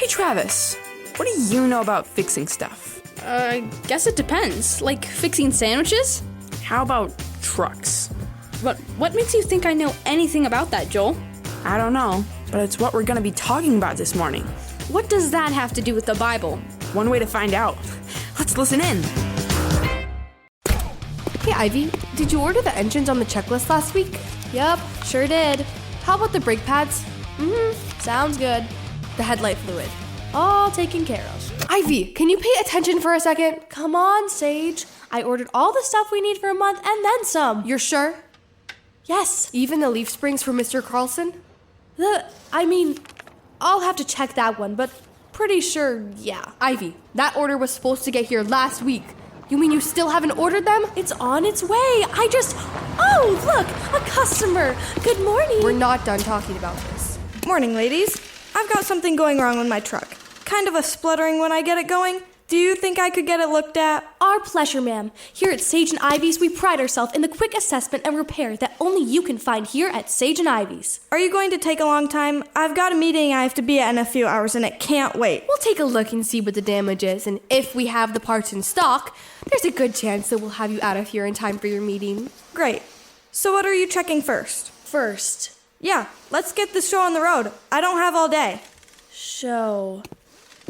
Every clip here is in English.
Hey, Travis, what do you know about fixing stuff? I guess it depends. Like fixing sandwiches? How about trucks? But what makes you think I know anything about that, Joel? I don't know, but it's what we're going to be talking about this morning. What does that have to do with the Bible? One way to find out. Let's listen in. Hey, Ivy, did you order the engines on the checklist last week? Yup, sure did. How about the brake pads? Sounds good. The headlight fluid? All taken care of. Ivy, can you pay attention for a second? Come on, Sage. I ordered all the stuff we need for a month and then some. You're sure? Yes. Even the leaf springs for Mr. Carlson? I'll have to check that one, but pretty sure, yeah. Ivy, that order was supposed to get here last week. You mean you still haven't ordered them? It's on its way. Oh, look, a customer. Good morning. We're not done talking about this. Morning, ladies. I've got something going wrong with my truck. Kind of a spluttering when I get it going. Do you think I could get it looked at? Our pleasure, ma'am. Here at Sage and Ivy's, we pride ourselves in the quick assessment and repair that only you can find here at Sage and Ivy's. Are you going to take a long time? I've got a meeting I have to be at in a few hours and it can't wait. We'll take a look and see what the damage is, and if we have the parts in stock, there's a good chance that we'll have you out of here in time for your meeting. Great. So what are you checking first? First. Yeah, let's get this show on the road. I don't have all day. Show.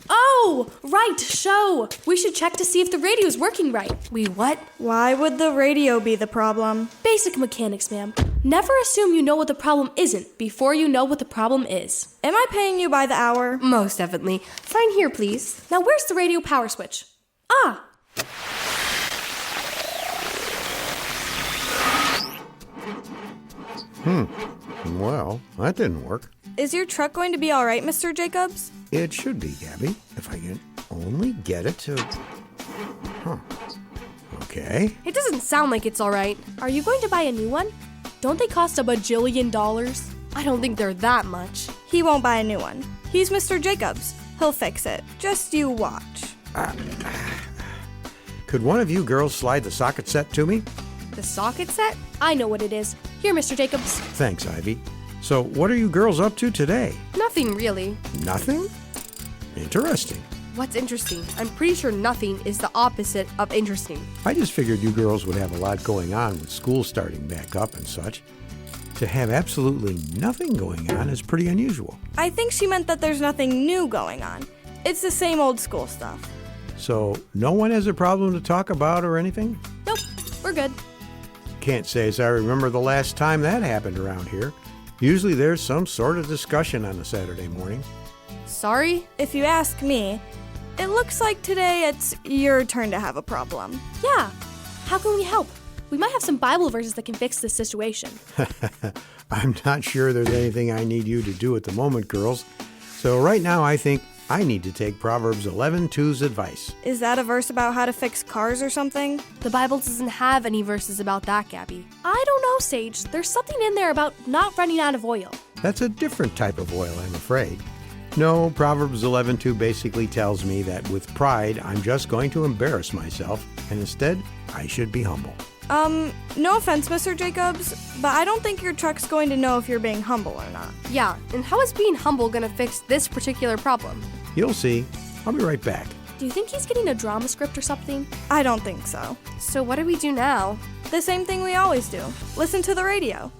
Oh, right, show. We should check to see if the radio's working right. We what? Why would the radio be the problem? Basic mechanics, ma'am. Never assume you know what the problem isn't before you know what the problem is. Am I paying you by the hour? Most definitely. Sign here, please. Now where's the radio power switch? Ah! Well, that didn't work. Is your truck going to be all right, Mr. Jacobs? It should be, Gabby, if I can only get it to... Okay. It doesn't sound like it's all right. Are you going to buy a new one? Don't they cost $1 bajillion? I don't think they're that much. He won't buy a new one. He's Mr. Jacobs. He'll fix it. Just you watch. Could one of you girls slide the socket set to me? The socket set? I know what it is. Here, Mr. Jacobs. Thanks, Ivy. So, what are you girls up to today? Nothing really. Nothing? Interesting. What's interesting? I'm pretty sure nothing is the opposite of interesting. I just figured you girls would have a lot going on with school starting back up and such. To have absolutely nothing going on is pretty unusual. I think she meant that there's nothing new going on. It's the same old school stuff. So, no one has a problem to talk about or anything? Nope, we're good. Can't say as I remember the last time that happened around here. Usually there's some sort of discussion on a Saturday morning. Sorry? If you ask me, it looks like today it's your turn to have a problem. Yeah. How can we help? We might have some Bible verses that can fix this situation. I'm not sure there's anything I need you to do at the moment, girls. So right now I think I need to take Proverbs 11:2's advice. Is that a verse about how to fix cars or something? The Bible doesn't have any verses about that, Gabby. I don't know, Sage. There's something in there about not running out of oil. That's a different type of oil, I'm afraid. No, Proverbs 11:2 basically tells me that with pride, I'm just going to embarrass myself, and instead, I should be humble. No offense, Mr. Jacobs, but I don't think your truck's going to know if you're being humble or not. Yeah, and how is being humble gonna fix this particular problem? You'll see. I'll be right back. Do you think he's getting a drama script or something? I don't think so. So what do we do now? The same thing we always do. Listen to the radio.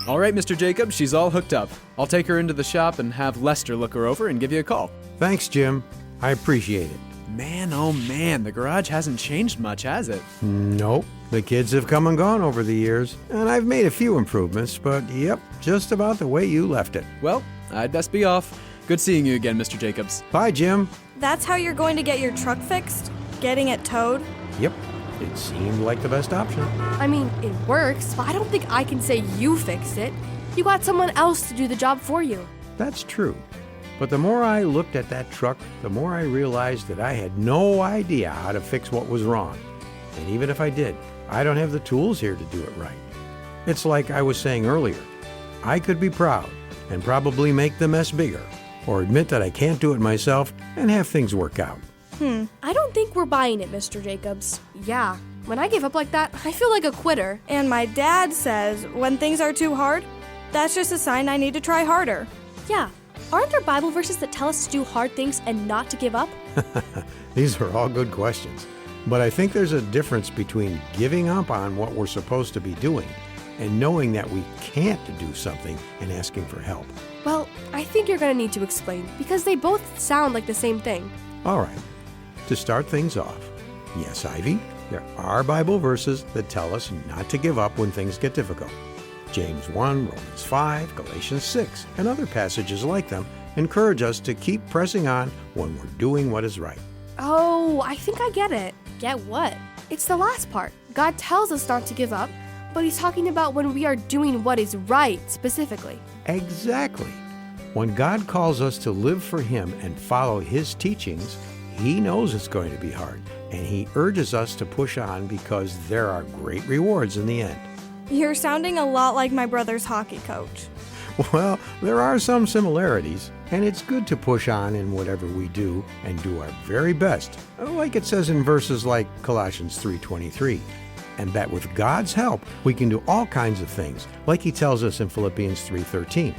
All right, Mr. Jacobs, she's all hooked up. I'll take her into the shop and have Lester look her over and give you a call. Thanks, Jim. I appreciate it. Man, oh man, the garage hasn't changed much, has it? Nope. The kids have come and gone over the years, and I've made a few improvements, but yep, just about the way you left it. Well, I'd best be off. Good seeing you again, Mr. Jacobs. Bye, Jim. That's how you're going to get your truck fixed? Getting it towed? Yep, it seemed like the best option. I mean, it works, but I don't think I can say you fixed it. You got someone else to do the job for you. That's true. But the more I looked at that truck, the more I realized that I had no idea how to fix what was wrong. And even if I did, I don't have the tools here to do it right. It's like I was saying earlier. I could be proud and probably make the mess bigger, or admit that I can't do it myself and have things work out. I don't think we're buying it, Mr. Jacobs. Yeah, when I give up like that, I feel like a quitter. And my dad says when things are too hard, That's just a sign I need to try harder. Yeah. Aren't there Bible verses that tell us to do hard things and not to give up? These are all good questions. But I think there's a difference between giving up on what we're supposed to be doing and knowing that we can't do something and asking for help. Well, I think you're going to need to explain because they both sound like the same thing. All right, to start things off, yes, Ivy, there are Bible verses that tell us not to give up when things get difficult. James 1, Romans 5, Galatians 6, and other passages like them encourage us to keep pressing on when we're doing what is right. Oh, I think I get it. Get what? It's the last part. God tells us not to give up, but he's talking about when we are doing what is right specifically. Exactly. When God calls us to live for Him and follow His teachings, He knows it's going to be hard, and He urges us to push on because there are great rewards in the end. You're sounding a lot like my brother's hockey coach. Well, there are some similarities, and it's good to push on in whatever we do and do our very best, like it says in verses like Colossians 3:23, and that with God's help, we can do all kinds of things, like He tells us in Philippians 3:13.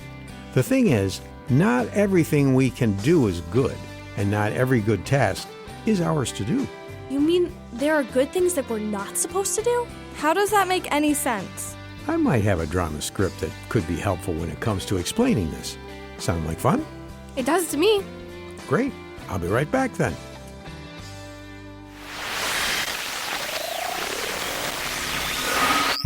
The thing is, not everything we can do is good, and not every good task is ours to do. You mean there are good things that we're not supposed to do? How does that make any sense? I might have a drama script that could be helpful when it comes to explaining this. Sound like fun? It does to me. Great. I'll be right back then.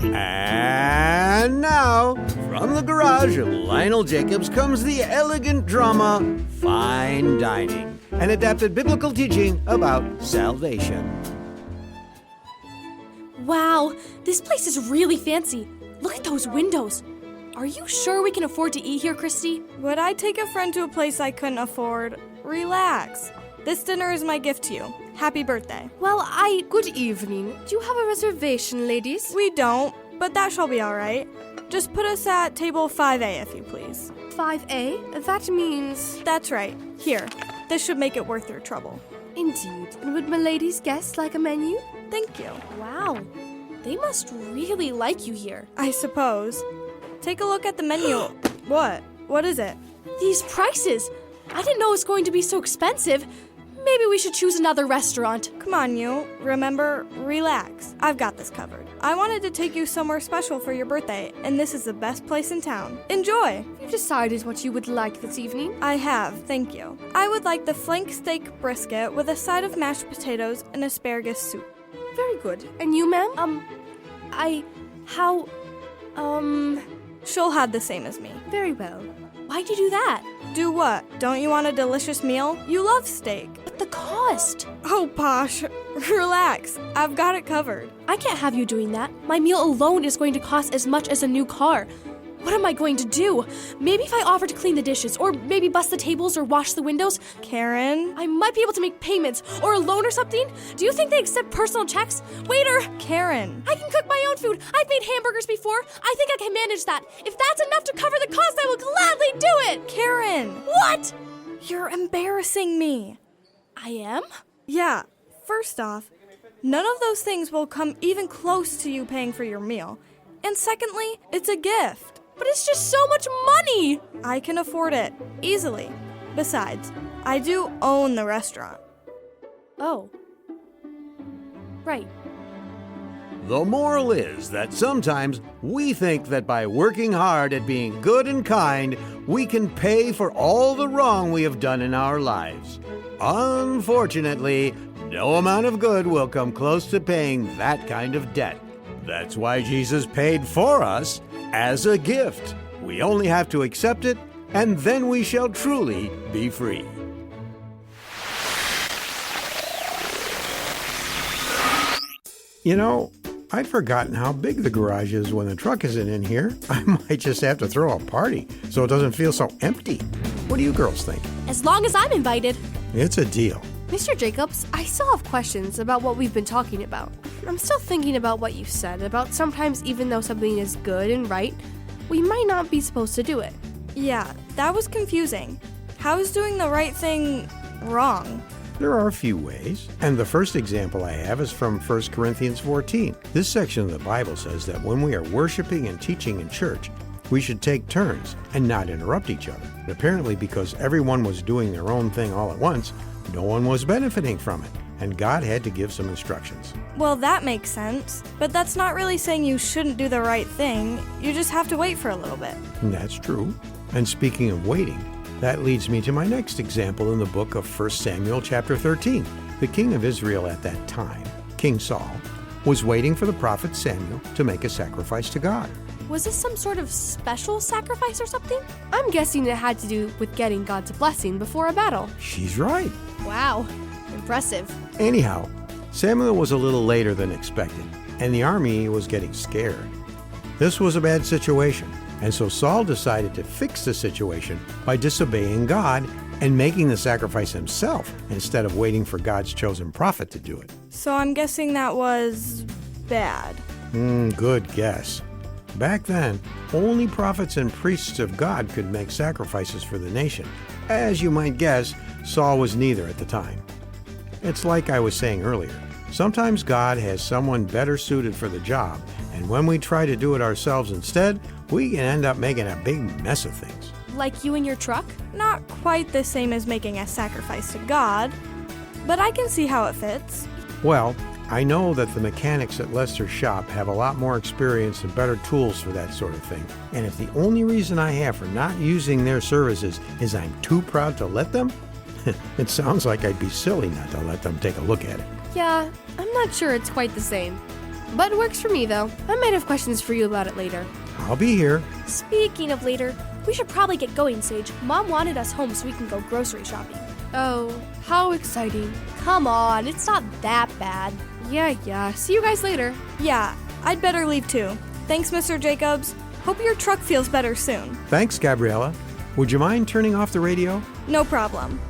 And now, from the garage of Lionel Jacobs comes the elegant drama, Fine Dining, an adapted biblical teaching about salvation. Wow, this place is really fancy. Look at those windows. Are you sure we can afford to eat here, Christy? Would I take a friend to a place I couldn't afford? Relax. This dinner is my gift to you. Happy birthday. Well, Good evening. Do you have a reservation, ladies? We don't, but that shall be all right. Just put us at table 5A, if you please. 5A? That means... That's right. Here. This should make it worth your trouble. Indeed. And would my ladies guess like a menu? Thank you. Wow, they must really like you here. I suppose. Take a look at the menu. What? What is it? These prices! I didn't know it was going to be so expensive. Maybe we should choose another restaurant. Come on, you. Remember, relax. I've got this covered. I wanted to take you somewhere special for your birthday, and this is the best place in town. Enjoy! You've decided what you would like this evening? I have, thank you. I would like the flank steak brisket with a side of mashed potatoes and asparagus soup. Very good. And you, ma'am? She'll have the same as me. Very well. Why'd you do that? Do what? Don't you want a delicious meal? You love steak. But the cost. Oh, Posh. Relax. I've got it covered. I can't have you doing that. My meal alone is going to cost as much as a new car. What am I going to do? Maybe if I offer to clean the dishes, or maybe bust the tables or wash the windows, Karen? I might be able to make payments, or a loan or something. Do you think they accept personal checks? Waiter! Karen. I can cook my own food. I've made hamburgers before. I think I can manage that. If that's enough to cover the cost, I will gladly do it! Karen! What? You're embarrassing me. I am? Yeah. First off, none of those things will come even close to you paying for your meal. And secondly, it's a gift. But it's just so much money! I can afford it. Easily. Besides, I do own the restaurant. Oh. Right. The moral is that sometimes we think that by working hard at being good and kind, we can pay for all the wrong we have done in our lives. Unfortunately, no amount of good will come close to paying that kind of debt. That's why Jesus paid for us as a gift. We only have to accept it, and then we shall truly be free. You know, I'd forgotten how big the garage is when the truck isn't in here. I might just have to throw a party so it doesn't feel so empty. What do you girls think? As long as I'm invited. It's a deal. Mr. Jacobs, I still have questions about what we've been talking about. I'm still thinking about what you said about sometimes even though something is good and right, we might not be supposed to do it. Yeah, that was confusing. How is doing the right thing wrong? There are a few ways, and the first example I have is from 1 Corinthians 14. This section of the Bible says that when we are worshiping and teaching in church, we should take turns and not interrupt each other. Apparently, because everyone was doing their own thing all at once, no one was benefiting from it, and God had to give some instructions. Well, that makes sense. But that's not really saying you shouldn't do the right thing. You just have to wait for a little bit. And that's true. And speaking of waiting, that leads me to my next example in the book of 1 Samuel chapter 13. The king of Israel at that time, King Saul, was waiting for the prophet Samuel to make a sacrifice to God. Was this some sort of special sacrifice or something? I'm guessing it had to do with getting God's blessing before a battle. She's right. Wow, impressive. Anyhow, Samuel was a little later than expected, and the army was getting scared. This was a bad situation, and so Saul decided to fix the situation by disobeying God and making the sacrifice himself instead of waiting for God's chosen prophet to do it. So I'm guessing that was bad. Good guess. Back then, only prophets and priests of God could make sacrifices for the nation. As you might guess, Saul was neither at the time. It's like I was saying earlier. Sometimes God has someone better suited for the job, and when we try to do it ourselves instead, we can end up making a big mess of things. Like you and your truck? Not quite the same as making a sacrifice to God, but I can see how it fits. Well, I know that the mechanics at Lester's shop have a lot more experience and better tools for that sort of thing. And if the only reason I have for not using their services is I'm too proud to let them, it sounds like I'd be silly not to let them take a look at it. Yeah, I'm not sure it's quite the same. But it works for me, though. I might have questions for you about it later. I'll be here. Speaking of later, we should probably get going, Sage. Mom wanted us home so we can go grocery shopping. Oh, how exciting. Come on, it's not that bad. Yeah. See you guys later. Yeah, I'd better leave too. Thanks, Mr. Jacobs. Hope your truck feels better soon. Thanks, Gabriella. Would you mind turning off the radio? No problem.